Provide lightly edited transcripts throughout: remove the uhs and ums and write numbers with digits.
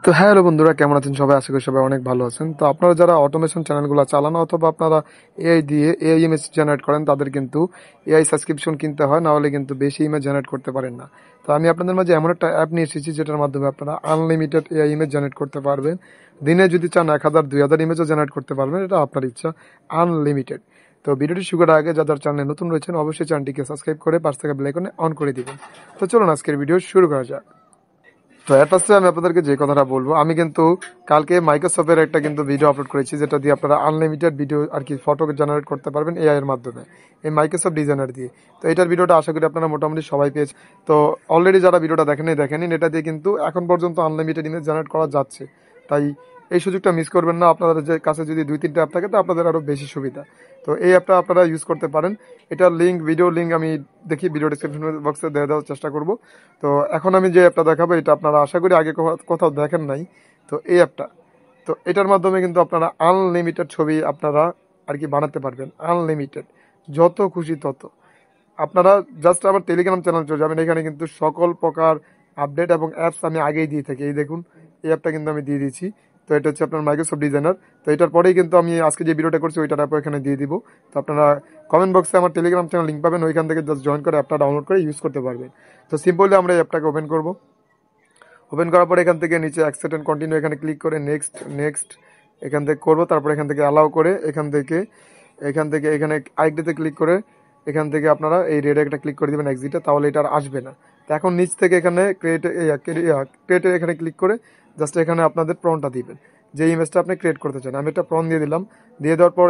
তো হ্যালো বন্ধুরা, কেমন আছেন সবাই? আশা করি সবাই অনেক ভালো আছেন। তো আপনারা যারা অটোমেশন চ্যানেলগুলো চালান অথবা আপনারা এআই দিয়ে এআই ইমেজ জেনারেট করেন, তাদের কিন্তু এআই সাবস্ক্রিপশন কিনতে হয়, না হলে কিন্তু বেশি ইমেজ জেনারেট করতে পারেন না। তো আমি আপনাদের মাঝে এমন একটা অ্যাপ নিয়ে এসেছি যেটার মাধ্যমে আপনারা আনলিমিটেড এআই ইমেজ জেনারেট করতে পারবেন। দিনে যদি চান 1000 2000 ইমেজও জেনারেট করতে পারবেন, এটা আপনার ইচ্ছা, আনলিমিটেড। তো ভিডিওটি শুরু করার আগে যাদের চ্যানেলে নতুন রয়েছেন অবশ্যই চ্যানেলটিকে সাবস্ক্রাইব করে পাশ থেকে বেল আইকনে অন করে দিবেন। তো চলুন আজকের ভিডিও শুরু করা যাক। তো এর ফার্স্টে আমি আপনাদেরকে যে কথাটা বলবো, আমি কিন্তু কালকে মাইক্রোসফটের একটা কিন্তু ভিডিও আপলোড করেছি যেটা দিয়ে আপনারা আনলিমিটেড ভিডিও আর কি ফটো জেনারেট করতে পারবেন এআই এর মাধ্যমে, এই মাইক্রোসফট ডিজাইনার দিয়ে। তো এটার ভিডিওটা আশা করি আপনারা মোটামুটি সবাই পেয়েছে। তো অলরেডি যারা ভিডিওটা দেখেনি এটা দিয়ে কিন্তু এখন পর্যন্ত আনলিমিটেড ইমেজ জেনারেট করা যাচ্ছে। তাই এই সুযোগটা মিস করবেন না। আপনাদের যে কাছে যদি 2-3টা অ্যাপ থাকে তো আপনাদের আরও বেশি সুবিধা। তো এই অ্যাপটা আপনারা ইউজ করতে পারেন। এটার ভিডিও লিঙ্ক আমি দেখি ভিডিও ডিসক্রিপশন বক্সে দেওয়ার চেষ্টা করব। তো এখন আমি যে অ্যাপটা দেখাবো এটা আপনারা আশা করি আগে কোথাও দেখেন নাই। তো এই অ্যাপটা, তো এটার মাধ্যমে কিন্তু আপনারা আনলিমিটেড ছবি আপনারা আর কি বানাতে পারবেন, আনলিমিটেড, যত খুশি তত। আপনারা জাস্ট আমার টেলিগ্রাম চ্যানেল চলে যাবেন, এখানে কিন্তু সকল প্রকার আপডেট এবং অ্যাপস আমি আগেই দিয়ে থাকি। এই দেখুন, এই অ্যাপটা কিন্তু আমি দিয়ে দিচ্ছি। তো এটা হচ্ছে আপনার মাইক্রোসফট ডিজাইনার। তো এটার পরেই কিন্তু আমি আজকে যে ভিডিওটা করছি ওইটার অ্যাপও এখানে দিয়ে দিব। তো আপনারা কমেন্ট বক্সে আমার টেলিগ্রাম চ্যানেল লিঙ্ক পাবেন, ওইখান থেকে জাস্ট জয়েন করে অ্যাপটা ডাউনলোড করে ইউজ করতে পারবেন। তো সিম্পলি আমরা এই অ্যাপটাকে ওপেন করব। ওপেন করার পরে এখান থেকে নিচে অ্যাকসেপ্ট এন্ড কন্টিনিউ এখানে ক্লিক করে নেক্সট নেক্সট এখান থেকে করবো। তারপর এখান থেকে অ্যালাউ করে এখান থেকে এখানে আরেকটাতে ক্লিক করে এখান থেকে আপনারা এই রেড একটা ক্লিক করে দিবেন এক্সিটে, তাহলে এটা আর আসবে না। তো এখন নিচ থেকে এখানে ক্রিয়েটে এখানে ক্লিক করে জাস্ট এখানে আপনাদের প্রনটা দিবেন, যে ইমেজটা আপনি ক্রিয়েট করতে চান। আমি একটা প্রন দিয়ে দিলাম। দিয়ে দেওয়ার পর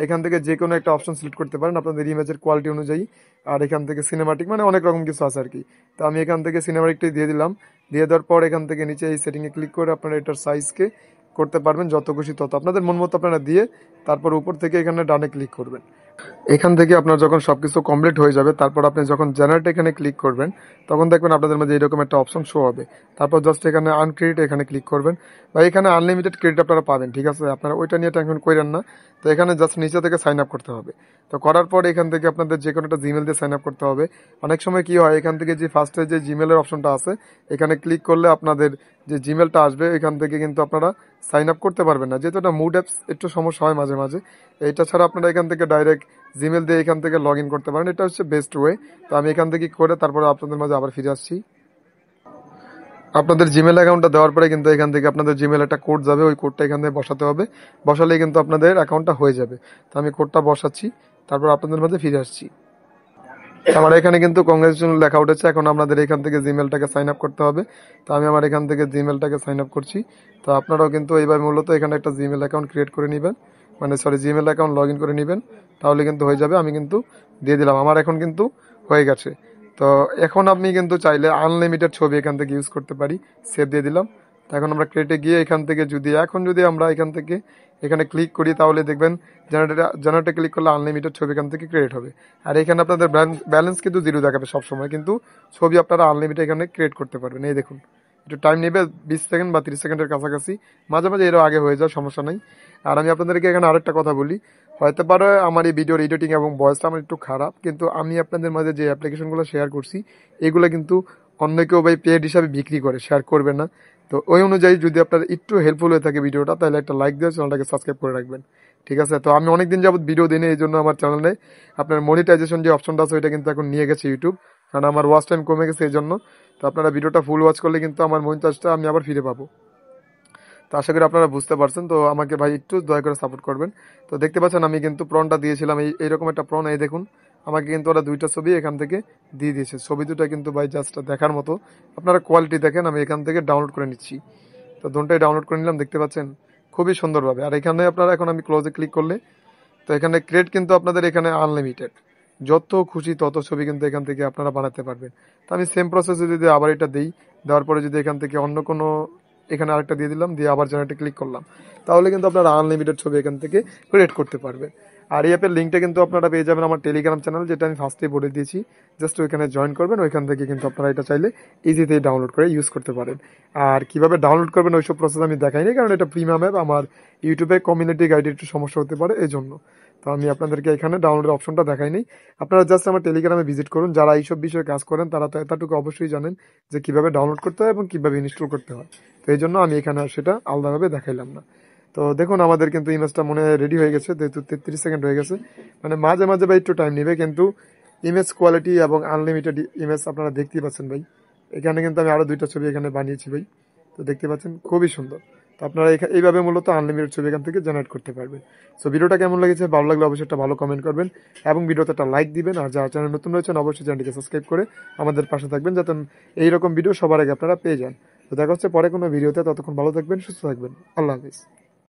এখান থেকে যে কোনো একটা অপশন সিলেক্ট করতে পারেন আপনাদের ইমেজের কোয়ালিটি অনুযায়ী। আর এখান থেকে সিনেমাটিক মানে অনেক রকম কিছু আছে আর কি। তো আমি এখান থেকে সিনেমাটিকটাই দিয়ে দিলাম। দিয়ে দেওয়ার পর এখান থেকে নিচে এই সেটিংয়ে ক্লিক করে আপনারা এটার সাইজকে করতে পারবেন যত খুশি তত, আপনাদের মন মতো আপনারা দিয়ে তারপর উপর থেকে এখানে ডানে ক্লিক করবেন। এখান থেকে আপনার যখন সবকিছু কমপ্লিট হয়ে যাবে তারপর আপনি যখন জেনারেট এখানে ক্লিক করবেন তখন দেখবেন আপনাদের মধ্যে এরকম একটা অপশন শো হবে। তারপর জাস্ট এখানে আনক্রেডিট এখানে ক্লিক করবেন, বা এখানে আনলিমিটেড ক্রেডিট আপনারা পাবেন, ঠিক আছে? আপনারা ওইটা নিয়ে টেনশন করেন না। তো এখানে জাস্ট নিচে থেকে সাইন আপ করতে হবে। তো করার পর এখান থেকে আপনাদের যে কোনো একটা জিমেল দিয়ে সাইন আপ করতে হবে। অনেক সময় কি হয়, এখান থেকে যে ফার্স্টে যে জিমেলের অপশনটা আছে এখানে ক্লিক করলে আপনাদের যে জিমেলটা আসবে এখান থেকে কিন্তু আপনারা সাইন আপ করতে পারবেন না, যেহেতু এটা মুড অ্যাপস, একটু সমস্যা হয় মাঝে মাঝে। এটা ছাড়া আপনারা এখান থেকে ডাইরেক্ট জিমেল দিয়ে এখান থেকে লগ ইন করতে পারেন, এটা হচ্ছে বেস্ট ওয়ে। তো আমি এখান থেকে করে তারপরে আপনাদের মাঝে আবার ফিরে আসছি। আপনাদের জিমেল অ্যাকাউন্টটা দেওয়ার পরে কিন্তু এখান থেকে আপনাদের জিমেল একটা কোড যাবে, ওই কোডটা এখান থেকে বসাতে হবে। বসালেই কিন্তু আপনাদের অ্যাকাউন্টটা হয়ে যাবে। তো আমি কোডটা বসাচ্ছি, তারপর আপনাদের মাঝে ফিরে আসছি। আমার এখানে কিন্তু কংগ্রেচুলেশন লেখা উঠেছে। এখন আপনাদের এখান থেকে জিমেলটাকে সাইন আপ করতে হবে। তো আমি আমার এখান থেকে জিমেলটাকে সাইন আপ করছি। তো আপনারাও কিন্তু এইবার মূলত এখানে একটা জিমেল অ্যাকাউন্ট ক্রিয়েট করে নেবেন, মানে sorry Gmail account log in করে নেবেন, তাহলে কিন্তু হয়ে যাবে। আমি কিন্তু দিয়ে দিলাম, আমার এখন কিন্তু হয়ে গেছে। তো এখন আপনি কিন্তু চাইলে আনলিমিটেড ছবি এখান থেকে ইউজ করতে পারি। সেভ দিয়ে দিলাম। তো এখন আমরা ক্রিয়েটে গিয়ে এখান থেকে যদি আমরা এখান থেকে এখানে ক্লিক করি তাহলে দেখবেন জেনারেটে ক্লিক করলে আনলিমিটেড ছবি এখান থেকে ক্রিয়েট হবে। আর এখানে আপনাদের ব্যালেন্স কিন্তু 0 দেখাবে সবসময়, কিন্তু ছবি আপনারা আনলিমিটেড এখানে ক্রিয়েট করতে পারবেন। এই দেখুন, একটু টাইম নেবে 20 সেকেন্ড বা 30 সেকেন্ডের কাছাকাছি, মাঝে মাঝে এরও আগে হয়ে যায়, সমস্যা নাই। আর আমি আপনাদেরকে এখানে আরেকটা কথা বলি, হয়তো পারে আমার এই ভিডিওর এডিটিং এবং ভয়েসটা আমার একটু খারাপ, কিন্তু আমি আপনাদের মাঝে যে অ্যাপ্লিকেশনগুলো শেয়ার করছি এগুলো কিন্তু অন্য কেউ ভাই পেড হিসাবে বিক্রি করে, শেয়ার করবে না। তো ওই অনুযায়ী যদি আপনার একটু হেল্পফুল হয়ে থাকে ভিডিওটা, তাহলে একটা লাইক দিয়ে চ্যানেলটাকে সাবস্ক্রাইব করে রাখবেন, ঠিক আছে? তো আমি অনেকদিন যাবত ভিডিও দিই, এই জন্য আমার চ্যানেলে আপনার মনিটাইজেশন যে অপশনটা আছে ওইটা কিন্তু এখন নিয়ে গেছে ইউটিউব, কারণ আমার ওয়াচ টাইম কমে গেছে এই জন্য। তো আপনারা ভিডিওটা ফুল ওয়াচ করলে কিন্তু আমার মনিটাইজটা আমি আবার ফিরে পাবো। তো আশা করি আপনারা বুঝতে পারছেন। তো আমাকে ভাই একটু দয়া করে সাপোর্ট করবেন। তো দেখতে পাচ্ছেন আমি কিন্তু প্রনটা দিয়েছিলাম, এইরকম একটা প্রন, এই দেখুন। আমাকে কিন্তু ওরা 2টা ছবি এখান থেকে দিয়ে দিয়েছে। ছবি দুটো কিন্তু ভাই জাস্ট দেখার মতো। আপনারা কোয়ালিটি দেখেন, আমি এখান থেকে ডাউনলোড করে নিচ্ছি। তো দুটোই ডাউনলোড করে নিলাম, দেখতে পাচ্ছেন খুবই সুন্দরভাবে। আর এখানে আপনারা এখন আমি ক্লোজে ক্লিক করলে তো এখানে ক্রিয়েট কিন্তু আপনাদের এখানে আনলিমিটেড, যত খুশি তত ছবি কিন্তু এখান থেকে আপনারা বানাতে পারবেন। তো আমি সেম প্রসেসে যদি আবার এটা দিই, দেওয়ার পরে যদি এখান থেকে অন্য কোনো এখানে আরেকটা দিয়ে দিলাম, দিয়ে আবার জেনারেটে ক্লিক করলাম, তাহলে কিন্তু আপনারা আনলিমিটেড ছবি এখান থেকে ক্রিয়েট করতে পারবেন। আর এই অ্যাপের লিঙ্কটা কিন্তু আপনারা পেয়ে যাবেন আমার টেলিগ্রাম চ্যানেল, যেটা আমি ফার্স্টে বলে দিয়েছি। জাস্ট ওইখানে জয়েন করবেন, ওইখান থেকে কিন্তু আপনারা এটা চাইলে ইজিতেই ডাউনলোড করে ইউজ করতে পারেন। আর কিভাবে ডাউনলোড করবেন ওইসব প্রসেস আমি দেখাইনি, কারণ এটা প্রিমিয়াম অ্যাপ। আমার ইউটিউবে কমিউনিটি গাইডে একটু সমস্যা হতে পারে, এই জন্য। তো আমি আপনাদেরকে এখানে ডাউনলোডের অপশনটা দেখাইনি। আপনারা জাস্ট আমার টেলিগ্রামে ভিজিট করুন। যারা এইসব বিষয়ে কাজ করেন তারা তো এতটুকু অবশ্যই জানেন যে কিভাবে ডাউনলোড করতে হয় এবং কিভাবে ইনস্টল করতে হয়। তো এই জন্য আমি এখানে আর সেটা আলাদাভাবে দেখাইলাম না। তো দেখুন আমাদের কিন্তু ইমেজটা মনে হয় রেডি হয়ে গেছে, যেহেতু 33 সেকেন্ড হয়ে গেছে। মানে মাঝে মাঝে ভাই একটু টাইম নেবে, কিন্তু ইমেজ কোয়ালিটি এবং আনলিমিটেড ইমেজ আপনারা দেখতেই পাচ্ছেন ভাই। এখানে কিন্তু আমি আরও 2টা ছবি এখানে বানিয়েছি ভাই, তো দেখতে পাচ্ছেন খুবই সুন্দর। তো আপনারা এইভাবে মূলত আনলিমিটেড ছবি এখান থেকে জেনারেট করতে পারবেন। সো ভিডিওটা কেমন লেগেছে, ভালো লাগলে অবশ্যই একটা ভালো কমেন্ট করবেন এবং ভিডিওতে একটা লাইক দিবেন। আর যারা চ্যানেল নতুন রয়েছেন অবশ্যই চ্যানেলটিকে সাবস্ক্রাইব করে আমাদের পাশে থাকবেন, যাতে এইরকম ভিডিও সবার আগে আপনারা পেয়ে যান। তো দেখা হচ্ছে পরে কোনো ভিডিওতে, ততক্ষণ ভালো থাকবেন, সুস্থ থাকবেন। আল্লাহ হাফিজ।